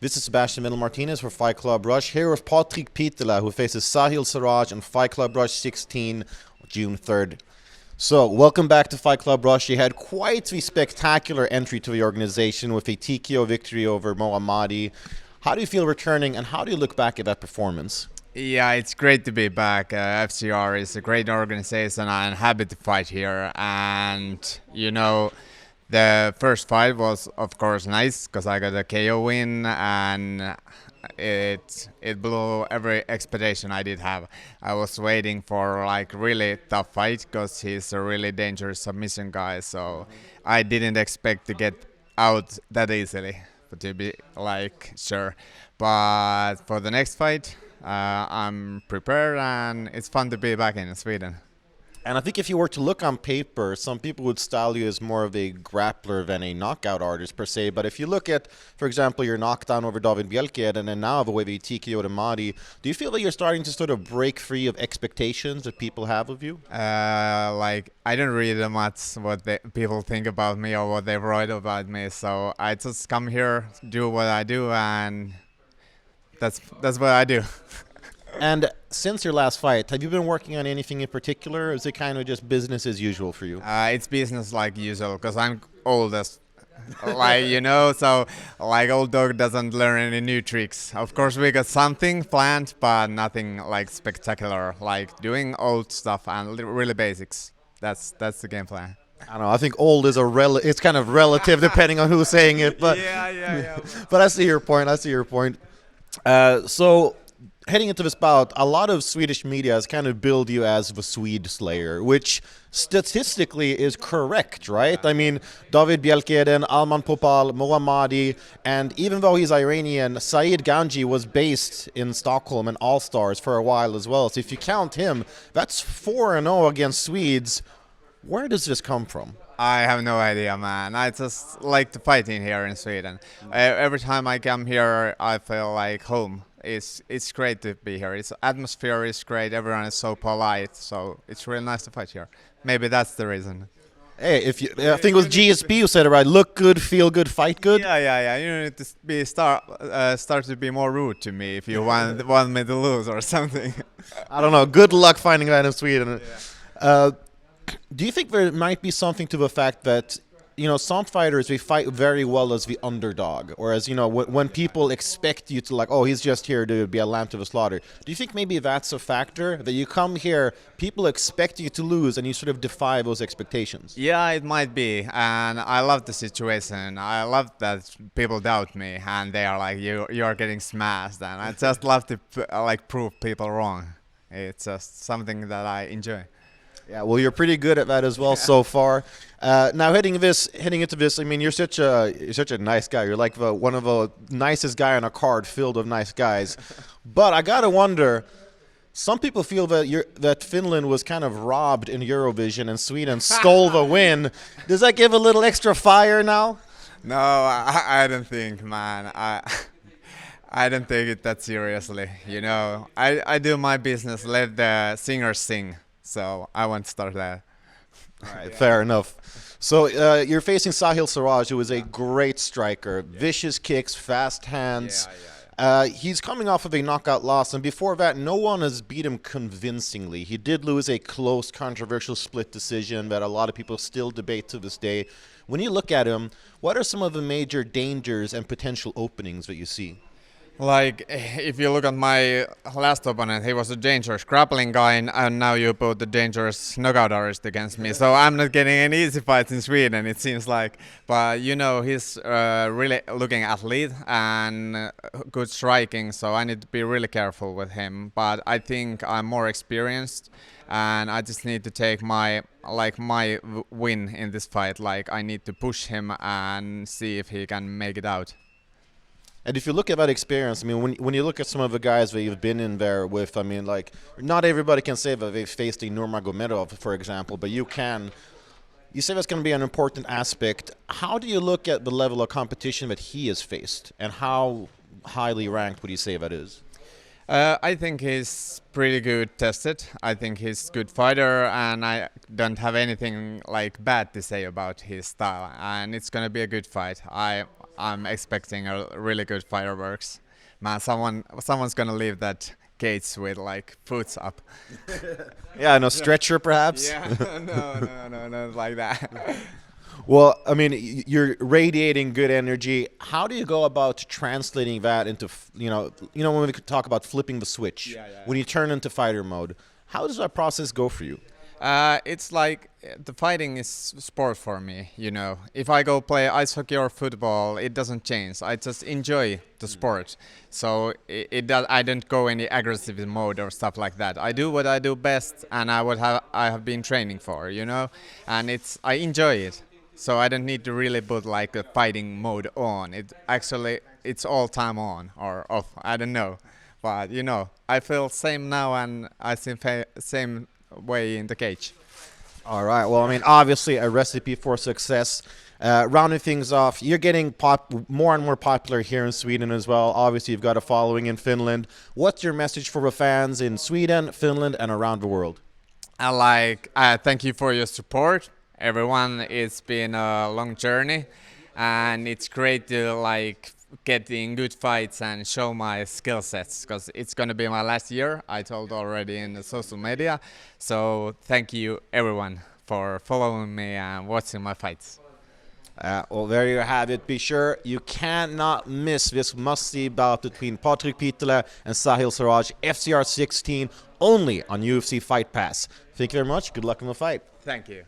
This is Sebastian Middle Martinez for Fight Club Rush, here with Patrik Pietilä, who faces Sahil Siraj in Fight Club Rush 16, June 3rd. So, welcome back to Fight Club Rush. You had quite the spectacular entry to the organization with a TKO victory over Mohammadi. How do you feel returning, and how do you look back at that performance? Yeah, it's great to be back. FCR is a great organization. I'm happy to fight here. And, the first fight was, of course, nice because I got a KO win and it blew every expectation I did have. I was waiting for really tough fight because he's a really dangerous submission guy. So I didn't expect to get out that easily, to be sure. But for the next fight, I'm prepared and it's fun to be back in Sweden. And I think if you were to look on paper, some people would style you as more of a grappler than a knockout artist per se. But if you look at, for example, your knockdown over David Bjelked and then now the way the TKO to Madi, do you feel that you're starting to sort of break free of expectations that people have of you? I don't read much what people think about me or what they write about me. So I just come here, do what I do, and that's what I do. And since your last fight, have you been working on anything in particular, or is it kind of just business as usual for you? It's business like usual because I'm oldest. So old dog doesn't learn any new tricks. Of course, we got something planned, but nothing spectacular. Doing old stuff and really basics. That's the game plan. I don't know. I think old is it's kind of relative depending on who's saying it. But yeah. But I see your point. So, heading into this bout, a lot of Swedish media has kind of billed you as the Swede Slayer, which statistically is correct, right? I mean, David Bjelkeden, Alman Popal, Mohammadi, and even though he's Iranian, Saeed Ganji was based in Stockholm and All-Stars for a while as well. So if you count him, that's 4-0 against Swedes. Where does this come from? I have no idea, man. I just like to fight in here in Sweden. Every time I come here, I feel like home. It's great to be here. Its atmosphere is great. Everyone is so polite, so it's really nice to fight here. Maybe that's the reason. Hey, I think it was GSP who said it right. Look good, feel good, fight good. Yeah. You need to start to be more rude to me if you want me to lose or something. I don't know. Good luck finding that in Sweden. Yeah. Do you think there might be something to the fact that, some fighters, they fight very well as the underdog, or as, when people expect you to he's just here to be a lamb to the slaughter. Do you think maybe that's a factor, that you come here, people expect you to lose, and you sort of defy those expectations? Yeah, it might be, and I love the situation. I love that people doubt me, and they are like, you're getting smashed, and I just love to prove people wrong. It's just something that I enjoy. Yeah, well, you're pretty good at that as well so far. Now, heading into this, I mean, you're such a nice guy. You're like one of the nicest guy on a card filled with nice guys. But I gotta wonder, some people feel that Finland was kind of robbed in Eurovision and Sweden stole the win. Does that give a little extra fire now? No, I don't think, man. I don't take it that seriously. I do my business. Let the singers sing. So I won't start that. All right, fair enough. So you're facing Sahil Siraj, who is a great striker. Vicious kicks, fast hands. He's coming off of a knockout loss, and before that, no one has beat him convincingly. He did lose a close, controversial split decision that a lot of people still debate to this day. When you look at him, what are some of the major dangers and potential openings that you see? If you look at my last opponent, he was a dangerous grappling guy, and now you put the dangerous knockout artist against me. So I'm not getting any easy fights in Sweden, it seems like. But, he's really looking athlete and good striking, so I need to be really careful with him. But I think I'm more experienced, and I just need to take my win in this fight. I need to push him and see if he can make it out. And if you look at that experience, I mean, when you look at some of the guys that you've been in there with, I mean, not everybody can say that they've faced a Nurmagomedov, for example, but you can. You say that's going to be an important aspect. How do you look at the level of competition that he has faced, and how highly ranked would you say that is? I think he's pretty good tested. I think he's a good fighter, and I don't have anything bad to say about his style. And it's going to be a good fight. I'm expecting a really good fireworks. Man, someone's gonna leave that gates with like foot up. Yeah, no stretcher perhaps. Yeah, no, like that. Well, I mean, you're radiating good energy. How do you go about translating that into, when we could talk about flipping the switch, when you turn into fighter mode? How does that process go for you? It's like the fighting is sport for me, If I go play ice hockey or football, it doesn't change. I just enjoy the sport. So I don't go any aggressive mode or stuff like that. I do what I do best, and I have been training for, and I enjoy it. So I don't need to really put like a fighting mode on. It's all time on or off. I don't know, but I feel same now, and I see same way in the cage. All right. Well, I mean, obviously a recipe for success. Rounding things off, you're getting more and more popular here in Sweden as well. Obviously, you've got a following in Finland. What's your message for the fans in Sweden, Finland, and around the world? Thank you for your support. Everyone, it's been a long journey, and it's great to get in good fights and show my skill sets, because it's going to be my last year, I told already in the social media. So thank you everyone for following me and watching my fights. Well, there you have it. Be sure you cannot miss this must-see bout between Patrik Pietilä and Sahil Siraj, FCR 16, only on UFC Fight Pass. Thank you very much. Good luck in the fight. Thank you.